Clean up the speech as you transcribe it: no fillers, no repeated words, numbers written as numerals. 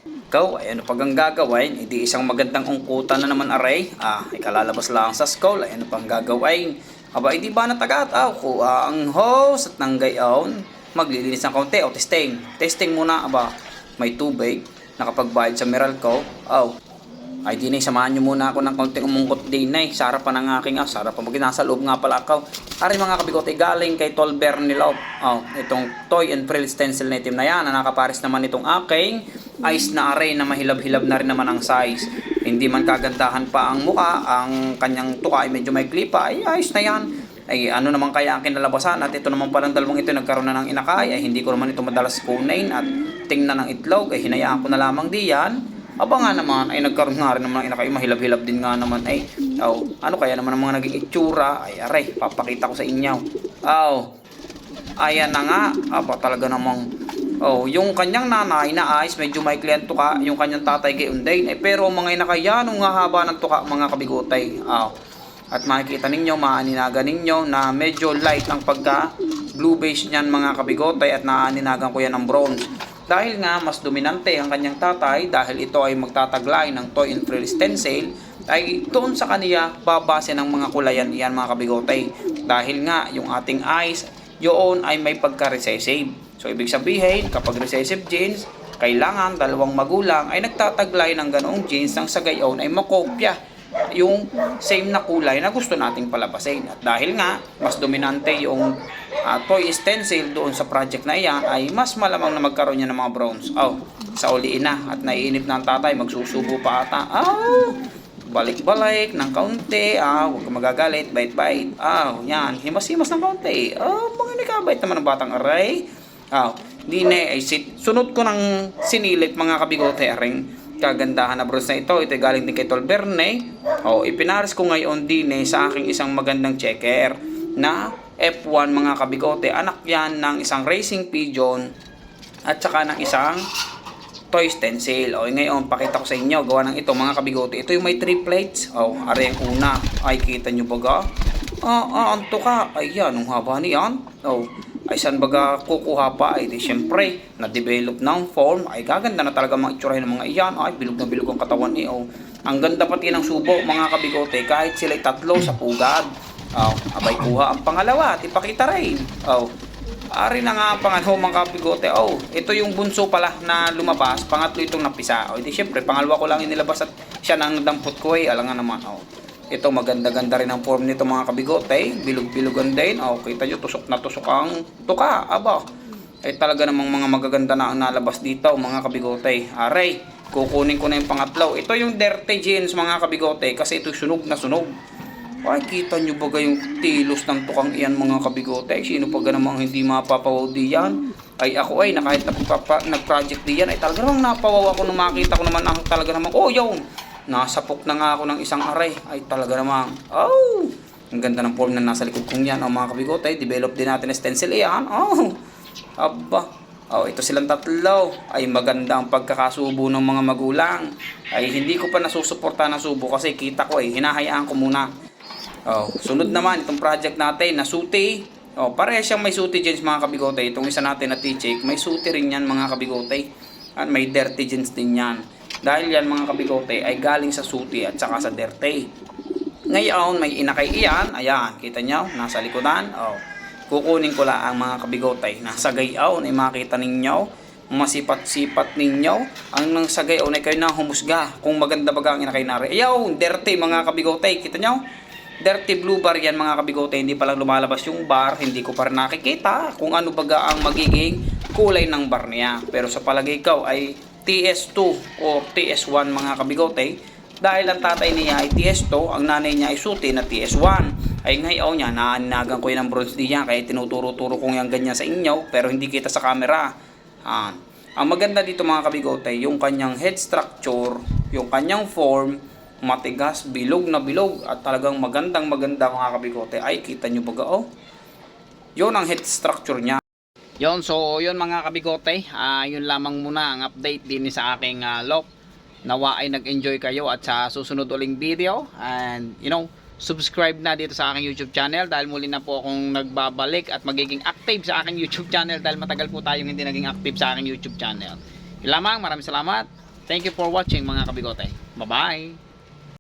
Ikaw, ay ano pag ang gagawin? Hindi isang magandang ungkutan na naman aray. Ikalalabas lang sa school, ay ano pang gagawin? Aba, hindi ba natagat? Kuha ang hose at nang gayon. Maglilinis ng kaunti o testing. Testing muna, aba, may tubig. Nakapagbayad sa Meralco. Ay di na samahan nyo muna ako ng kaunting umungkot din na sa harapan ng aking sa harapan nasa loob nga pala ako. Ari mga kabigote galing kay Tolber Nilop. Itong toy and frill stencil na itim na yan na nakaparis naman itong aking ice na array na mahilab-hilab na rin naman ang size. Hindi man kagandahan pa ang muka, ang kanyang tuka ay medyo may klipa, ay ayos na yan. Ay ano naman kaya ang kinalabasan at ito naman palang dalawang ito nagkaroon na ng inakay ay hindi ko naman ito madalas kunain at tingnan ng itlog ay hinayaan ko na lamang diyan. Aba nga naman ay nagkaroon nga rin naman ng inakay, mahilab-hilab din nga naman ay ano kaya naman ang mga naging itsura ay aray papakita ko sa inyo. Ayan na nga. Aba talaga namang yung kanyang nanay na ice medyo may kliyento ka, yung kanyang tatay kay Undain pero mga inakay yan ang haba ng tuka mga kabigotay. At makikita ninyo, maaninagan ninyo na medyo light ang pagka blue base niyan mga kabigotay at naaninagan ko yan ng bronze. Dahil nga mas dominante ang kanyang tatay dahil ito ay magtataglay ng toy and frill stencil ay doon sa kaniya babase ng mga kulayan iyan mga kabigotay. Dahil nga yung ating eyes yun ay may pagka-recessive. So ibig sabihin kapag recessive genes kailangan dalawang magulang ay nagtataglay ng ganoong genes nang sa gayon ay makopya yung same na kulay na gusto nating palabasin. At dahil nga mas dominante yung toy stencil doon sa project na iyan ay mas malamang na magkaroon niya ng mga bronze. Sa uliin na at naiinip na ang tatay, magsusubo pa ata. Balik-balik ng kaunti. Huwag ka magagalit, bait-bait. Yan, himas-himas ng kaunti. Mga nikabait naman ng batang aray. Di na, sunod ko ng sinilip mga kabigote aring kagandahan na bronze na ito. Ito galing din kay Tolberne. Ipinaris ko ngayon din sa aking isang magandang checker na F1 mga kabigote. Anak yan ng isang racing pigeon at saka ng isang toy stencil. Ngayon pakita ko sa inyo gawa ng ito mga kabigote. Ito yung may 3 plates. Ari ang una. Ay kita nyo baga? Ang tuka. Ayan, ang haba niyan. Ay saan baga kukuha pa ay di syempre na-develop ng form ay gaganda na talaga mga itsura ng mga iyan. Ay bilog na bilog ang katawan ang ganda pati ng subo mga kabigote kahit sila'y tatlo sa pugad. Abay kuha ang pangalawa at ipakita rin. Ari na nga ang pangalawa mga kabigote. Ito yung bunso pala na lumabas, pangatlo itong napisa. Di syempre pangalawa ko lang inilabas at siya nang dampot ko alangan naman. Ito maganda-ganda rin ang form nito mga kabigote. Bilog-bilogan din. Kita nyo, tusok na tusok ang tuka. Ay talaga namang mga magaganda na ang nalabas dito mga kabigote. Aray, kukunin ko na yung pangatlo. Ito yung dirty jeans mga kabigote kasi ito sunog na sunog. Ay, kita nyo ba yung tilos ng tukang iyan mga kabigote? Sino pa namang hindi mapapawaw diyan? Ay ako na kahit nag-project diyan ay talaga namang napawaw ako nung makita ko naman ang talaga namang yun. Nasapok na nga ako ng isang aray. Ay talaga namang ang ganda ng form na nasa likod kong yan mga kabigote. Develop din natin na stencil yan. Ito silang tatlo. Ay maganda ang pagkakasubo ng mga magulang. Ay hindi ko pa nasusuporta ng subo kasi kita ko hinahayaan ko muna. Sunod naman itong project natin na suti. Pareha siyang may suti jeans mga kabigote. Itong isa natin na t-check may suti rin yan mga kabigote. At may dirty jeans din yan. Dahil yan mga kabigote ay galing sa suti at saka sa dirty. Ngayon may inakay iyan. Ayan, kita nyo, nasa likodan. Kukunin ko lang ang mga kabigote. Nasa gayaw na makita ninyo. Masipat-sipat ninyo. Ang nasa gayaw na kayo na humusga. Kung maganda baga ang inakay na rin. Ayaw, dirty mga kabigote. Kita nyo? Dirty blue bar yan mga kabigote. Hindi pa lang lumalabas yung bar. Hindi ko pa rin nakikita kung ano baga ang magiging kulay ng bar niya. Pero sa palagay ko ay TS2 o TS1 mga kabigote dahil ang tatay niya ay TS2, ang nanay niya ay suti na TS1. Ay ngayon niya, naanagan ko yung bronze niya kaya tinuturo-turo kong yung ganyan sa inyo pero hindi kita sa camera. Ang maganda dito mga kabigote, yung kanyang head structure, yung kanyang form, matigas, bilog na bilog at talagang maganda mga kabigote. Ay kita nyo baga yun ang head structure niya. So yun mga kabigote, yun lamang muna ang update din sa aking lock. Nawa ay nag-enjoy kayo at sa susunod uling video and subscribe na dito sa aking YouTube channel dahil muli na po akong nagbabalik at magiging active sa aking YouTube channel dahil matagal po tayong hindi naging active sa aking YouTube channel. Yun lamang, maraming salamat. Thank you for watching mga kabigotay. Bye-bye!